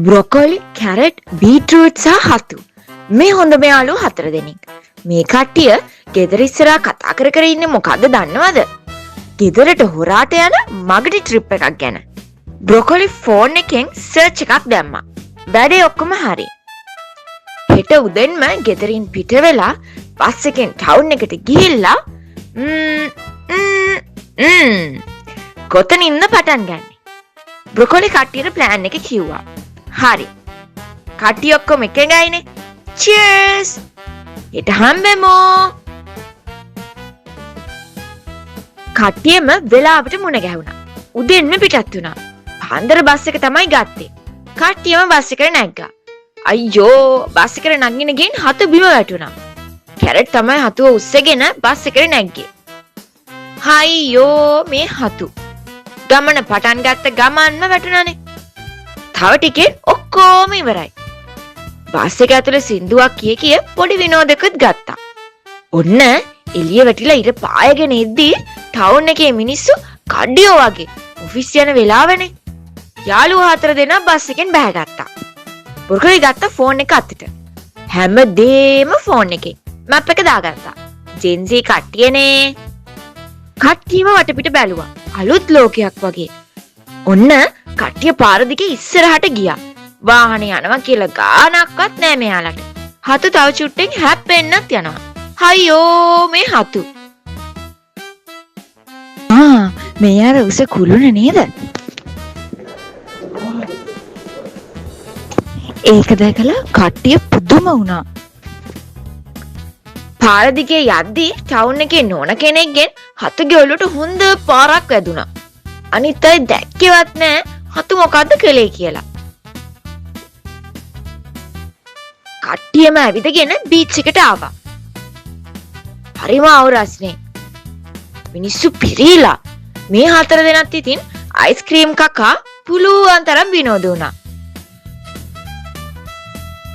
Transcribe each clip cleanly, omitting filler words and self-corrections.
Broccoli, carrot, beetroot සහ හතු. මේ හොඳම යාළුවෝ 4 දෙනෙක්. මේ කට්ටිය ගෙදර ඉස්සරහා කතා කර කර ඉන්නේ මොකද්ද දන්නවද? ගෙදරට හොරාට යන මගටි ට්‍රිප් එකක් ගැන. බ්‍රොකොලි ෆෝන් එකෙන් සර්ච් එකක් දැම්මා. වැඩේ ඔක්කොම හරි. හෙට උදෙන්ම ගෙදරින් පිට වෙලා බස් එකෙන් ටවුන් එකට ගිහිල්ලා කොතනින්ද පටන් ගන්නේ? බ්‍රොකොලි කට්ටියට ප්ලෑන් එක කිව්වා. හරි. කට්ටිය ඔක්කොම එකගයිනේ. චීර්ස්! හෙට හම්බෙමු. කට්ටියම වෙලාවට මුණ ගැහුණා. උදෙන්ම පිටත් වුණා. පාන්දර බස් එක තමයි ගත්තේ. කට්ටියම බස් එකට නැග්ගා. අයියෝ! බස් එකට නගින්න ගින් හතු බිම වැටුණා. කැරට් තමයි හතුව උස්සගෙන බස් එකට නැග්ගේ. අයියෝ! මේ හතු. ගමන පටන් ගත්ත ගමන්ම වැටුණානේ. තව ටිකෙන් ඔක්කොම ඉවරයි. බස් එක ඇතුලේ සින්දුවක් කිය පොඩි විනෝදයක්ත් ගත්තා. ඔන්න එළිය වැටිලා ඉර පායගෙන ඉද්දී ටවුන් එකේ මිනිස්සු කඩියෝ වගේ ඔෆිස් යන වෙලාවනේ. යාළුවෝ 4 දෙනා බස් එකෙන් බැහැගත්තා. බ්‍රොකොලි ගත්ත ෆෝන් එක අතට. හැමදේම ෆෝන් එකේ. මැප් එක දාගත්තා. ජෙන්සි කට්ටියනේ. කට්ටියම වටපිට බැලුවා. අලුත් ලෝකයක් වගේ. ඔන්න කට්ටිය පාර දිගේ ඉස්සරහට ගියා. වාහනේ යනවා කියලා ගානක්වත් නෑ මෙයාලට. හතු තව චුට්ටෙන් හැප්පෙන්නත් යනවා. අයියෝ මේ හතු. මේ අර උස කුළුණ නේද? ඒක දැකලා කට්ටිය පුදුම වුණා. පාර දිගේ යද්දී ටවුන් එකේ නෝන කෙනෙක්ගෙන් හතුගේ ඔළුවට හොඳ පාරක් වැදුනා. අනිත් අය දැක්කේවත් නෑ හතු මොකද්ද කළේ කියලා. කට්ටියම ඇවිදගෙන බීච් එකට ආවා. හරිම අවුරස්නේ. මිනිස්සු පිරීලා මේ 4 දෙනාත් ඉතින් අයිස්ක්‍රීම් කකා පුළුවන් තරම් විනෝද වුණා.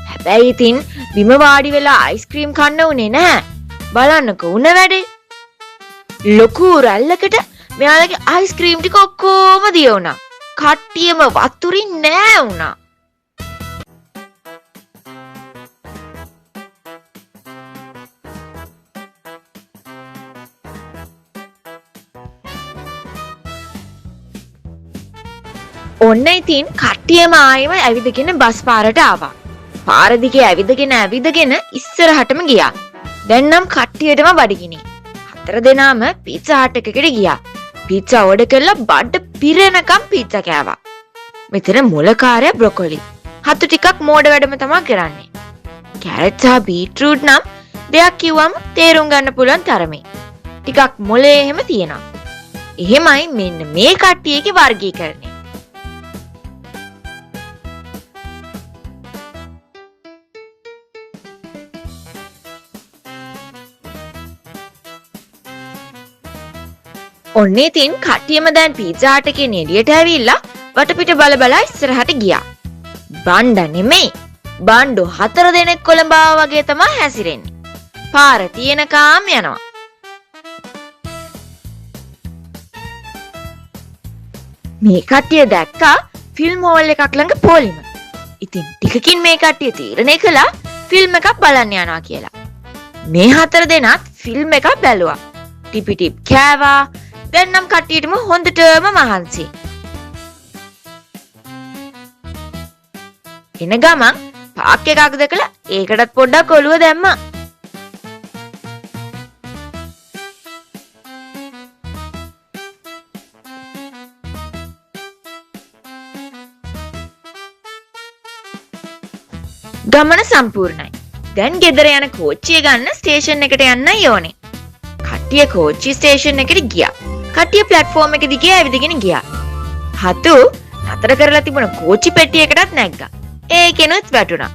හැබැයි ඉතින් බිම වාඩි වෙලා අයිස්ක්‍රීම් කන්න උනේ නැහැ. බලන්නකෝ උන වැඩේ. ලොකු රැල්ලකට මෙයාලගේ අයිස්ක්‍රීම් ටික ඔක්කොම දිය වුණා. කට්ටියම වතුරින් නෑ වුණා. ඔන්න ඉතින් කට්ටියම ආයෙම ඇවිදගෙන බස් පාරට ආවා. පාර දිගේ ඇවිදගෙන ඉස්සරහටම ගියා. දැන් නම් කට්ටියටම බඩගිනි. 4 දෙනාම පීට්සා හට් එකකට ගියා. පීට්සා ඕඩර් කරලා බඩ පිරෙනකම් පීට්සා කෑවා. මෙතන මොලකාරයා බ්‍රොකොලි. හතු ටිකක් මෝඩ වැඩම තමයි කරන්නේ. කැරට් සහ බීට්‍රූට් නම් දෙයක් කිව්වම තේරුම් ගන්න පුළුවන් තරමේ. ටිකක් මොලේ එහෙම තියෙනවා. එහෙමයි මෙන්න මේ කට්ටියගේ වර්ගීකරණය. ඔන්න ඉතින් කට්ටියම දැන් පීට්සා හට් එකේ එළියට ඇවිල්ලා වටපිට බල ඉස්සරහට ගියා. බණ්ඩ නෙමෙයි. බණ්ඩෝ 4 දෙනෙක් කොළඹාව වගේ තමයි හැසිරෙන්නේ. පාර තියෙනකම් යනවා. මේ කට්ටිය දැක්කා ෆිල්ම් හෝල් එකක් ළඟ පොලිම. ඉතින් ටිකකින් මේ කට්ටිය තීරණය කළා ෆිල්ම් එකක් බලන්න යනවා කියලා. මේ 4 දෙනාත් ෆිල්ම් එකක් බැලුවා. ටිපි ටිප් කෑවා. දැන් නම් කට්ටියටම හොඳටම මහන්සි. එන ගමන් පාක් එකක් දැකලා ඒකටත් පොඩ්ඩක් ඔළුව දැම්මා. ගමන සම්පූර්ණයි. දැන් ගෙදර යන කෝච්චිය ගන්න ස්ටේෂන් එකට යන්නයි ඕනේ. කට්ටිය කෝච්චි ස්ටේෂන් එකට ගියා. කට්ටිය ප්ලැට්ෆෝම් එක දිගේ ඇවිදගෙන ගියා. හතු නතර කරලා තිබුණ කෝච්චි පෙට්ටියකටත් නැග්ගා. ඒකෙනුත් වැටුණා.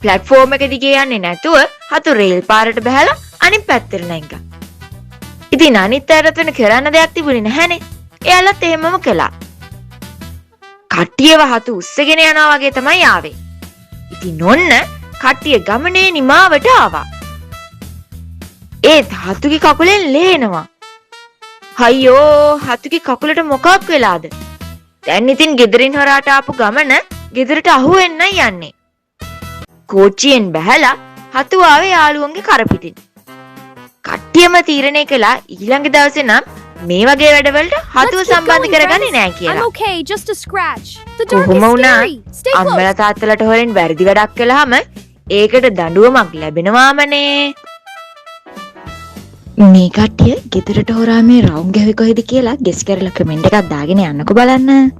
ප්ලැට්ෆෝම් එක දිගේ යන්නේ නැතුව හතු රේල් පාරට බහැලා අනිත් පැත්තට නැග්ගා. ඉතින් අනිත් අයටත් වෙන කරන්න දෙයක් තිබුණේ නැහැනේ. එයාලත් එහෙමම කළා. කට්ටියව හතු උස්සගෙන යනවා වගේ තමයි ආවේ. ඉතින් ඔන්න කට්ටිය ගමනේ නිමාවට ආවා. ඒත් හතුගේ කකුලෙන් ලේනවා. අයියෝ හතුගේ කකුලට මොකක් වෙලාද? දැන් ඉතින් ගෙදරින් හොරාට ආපු ගමන ගෙදරට අහු වෙන්නයි යන්නේ. කෝච්චියෙන් බැහැලා හතු ආවේ යාළුවන්ගේ කරපිටින්. කට්ටියම තීරණය කළා ඊළඟ දවසේ නම් මේ වගේ වැඩවලට හතුව සම්බන්ධ කරගන්නේ නැහැ I'm කියලා. okay, just a scratch. The dark කොහොම is වුණත් scary. Stay close. අම්මලා තාත්තලාට හොරෙන් වැරදි වැඩක් කළාම ඒකට දඬුවමක් ලැබෙනවාමනේ. මේ කට්ටිය ගෙදරට හොරා මේ රවුම් ගැහුවේ කොහෙද කියලා ගෙස් කරලා කමෙන්ට් එකක් දාගෙන යන්නකෝ බලන්න.